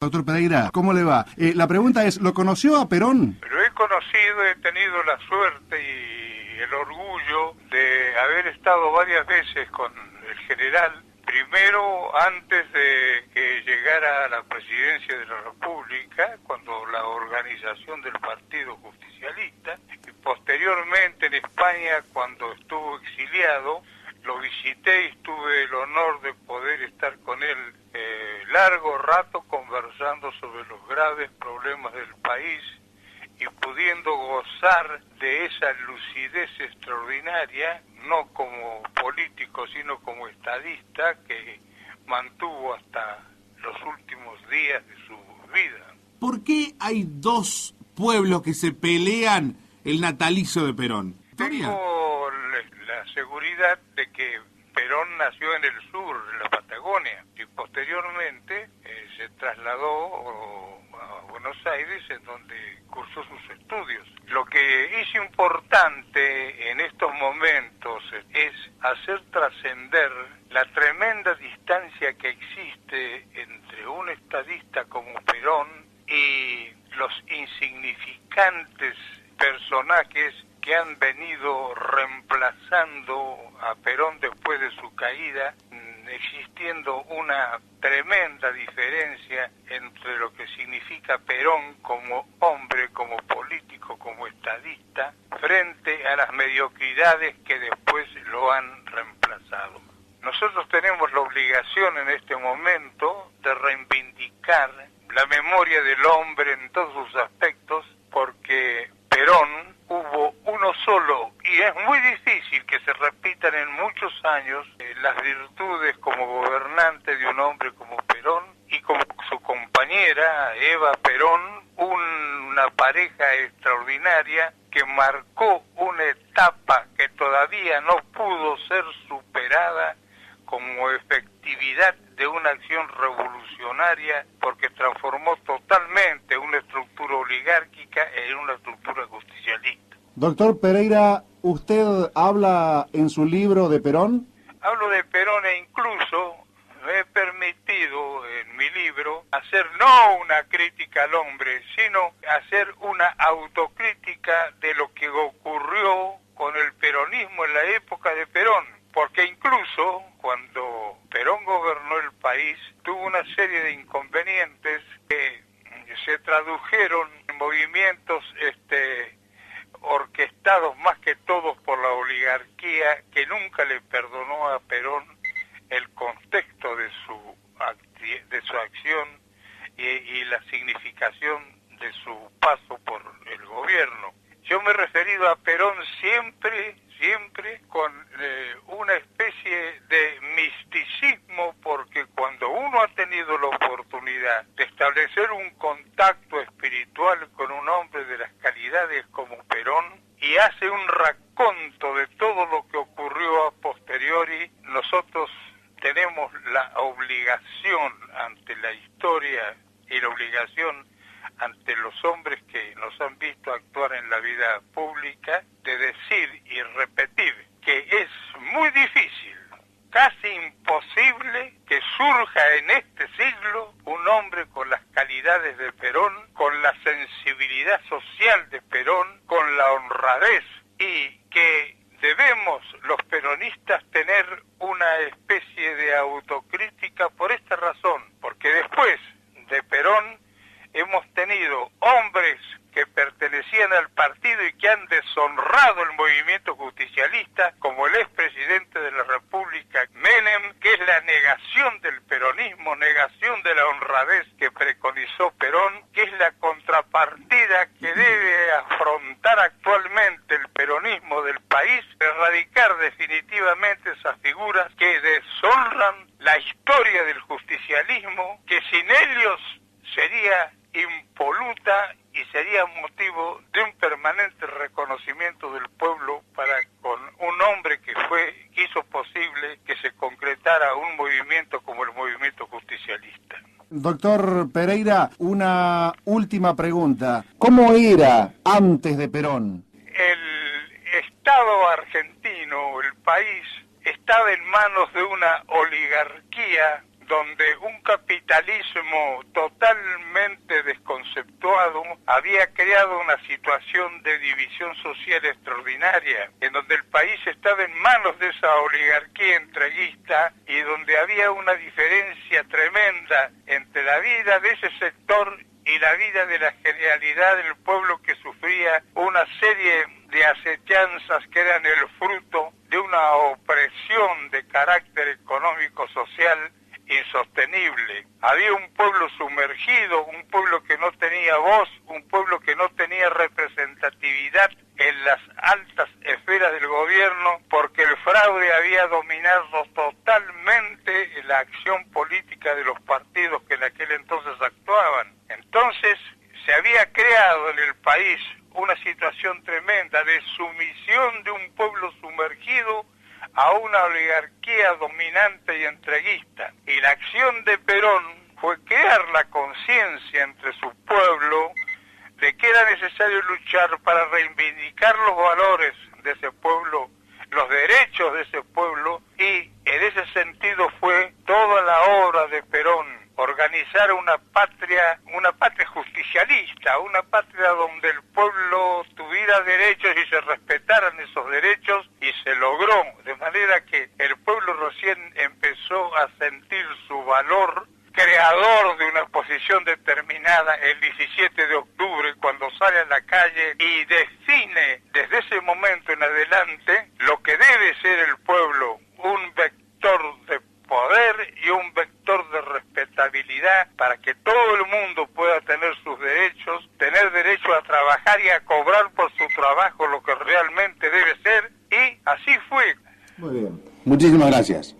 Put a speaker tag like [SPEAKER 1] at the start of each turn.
[SPEAKER 1] Doctor Pereira, ¿cómo le va? La pregunta es, ¿lo conoció a Perón?
[SPEAKER 2] Lo he conocido, he tenido la suerte y el orgullo de haber estado varias veces con el general, primero antes de que llegara a la presidencia de la República, cuando la organización del Partido Justicialista, y posteriormente en España cuando estuvo exiliado. Lo visité y tuve el honor de poder estar con él largo rato conversando sobre los graves problemas del país y pudiendo gozar de esa lucidez extraordinaria, no como político sino como estadista, que mantuvo hasta los últimos días de su vida.
[SPEAKER 1] ¿Por qué hay dos pueblos que se pelean el natalicio de Perón?
[SPEAKER 2] Tengo la seguridad de que Perón nació en el sur, en la Patagonia, y posteriormente se trasladó a Buenos Aires, en donde cursó sus estudios. Lo que es importante en estos momentos es hacer trascender la tremenda distancia que existe entre un estadista como Perón y los insignificantes personajes que han venido reemplazando a Perón después de su caída, existiendo una tremenda diferencia entre lo que significa Perón como hombre, como político, como estadista, frente a las mediocridades que después lo han reemplazado. Nosotros tenemos la obligación en este momento de reivindicar la memoria del hombre en todos sus aspectos, porque Perón hubo uno solo y es muy difícil que se repitan en muchos años las virtudes como gobernante de un hombre como Perón y como su compañera Eva Perón, una pareja extraordinaria que marcó una etapa que todavía no pudo ser superada como efectividad de una acción revolucionaria, porque transformó totalmente una estructura oligárquica en una estructura justicialista.
[SPEAKER 1] Doctor Pereira, ¿usted habla en su libro de Perón?
[SPEAKER 2] Hablo de Perón e incluso me he permitido en mi libro hacer no una crítica al hombre, sino hacer una autocrítica de lo que ocurrió con el peronismo en la época de Perón. Porque incluso cuando Perón gobernó el país, tuvo una serie de inconvenientes que se tradujeron en movimientos orquestados más que todos por la oligarquía, que nunca le perdonó a Perón el contexto de su acción y la significación de su paso por el gobierno. Yo me he referido a Perón siempre con una especie de misticismo, porque cuando uno ha tenido la oportunidad de establecer un contacto espiritual con un hombre de las calidades como Perón y hace un raconto de todo lo que ocurrió a posteriori, nosotros tenemos la obligación ante la historia y la obligación ante los hombres que nos han visto actuar en la vida pública, de decir y repetir que es muy difícil, casi imposible, que surja en este siglo un hombre con las calidades de Perón, con la sensibilidad social de Perón, con la honradez, y que debemos los peronistas tener una especie de autocrítica por esta razón, porque después de Perón hemos tenido hombres que pertenecían al partido y que han deshonrado el movimiento justicialista, como el expresidente de la República, Menem, que es la negación del peronismo, negación de la honradez que preconizó Perón, que es la contrapartida que debe afrontar actualmente el peronismo del país, erradicar definitivamente esas figuras que deshonran la historia del justicialismo, que sin ellos sería impoluta y sería motivo de un permanente reconocimiento del pueblo para con un hombre que hizo posible que se concretara un movimiento como el movimiento justicialista.
[SPEAKER 1] Doctor Pereira, una última pregunta. ¿Cómo era antes de Perón?
[SPEAKER 2] El Estado argentino, el país, estaba en manos de una oligarquía donde un capitalismo totalmente conceptuado había creado una situación de división social extraordinaria, en donde el país estaba en manos de esa oligarquía entreguista y donde había una diferencia tremenda entre la vida de ese sector y la vida de la generalidad del pueblo, que sufría una serie de acechanzas que eran el fruto de una opresión de carácter económico-social insostenible. Había un pueblo sumergido, un pueblo que no tenía voz, un pueblo que no tenía representatividad en las altas esferas del gobierno, porque el fraude había dominado totalmente la acción política de los partidos que en aquel entonces actuaban. Entonces se había creado en el país una situación tremenda de sumisión de un pueblo sumergido a una oligarquía dominante y entreguista. Y la acción de Perón fue crear la conciencia entre su pueblo de que era necesario luchar para reivindicar los valores de ese pueblo, los derechos de ese pueblo, y en ese sentido fue toda la obra de Perón, organizar una patria justicialista, una patria donde el pueblo tuviera derechos y se respetaran esos derechos, y se logró, de manera que el pueblo recién empezó a sentir su valor creador de una posición determinada el 17 de octubre, cuando sale a la calle y define desde ese momento en adelante lo que debe ser el pueblo, un vector de poder y un vector de respetabilidad para que todo el mundo pueda tener sus derechos, tener derecho a trabajar y a cobrar por su trabajo lo que realmente debe ser, y así fue.
[SPEAKER 1] Muy bien. Muchísimas gracias.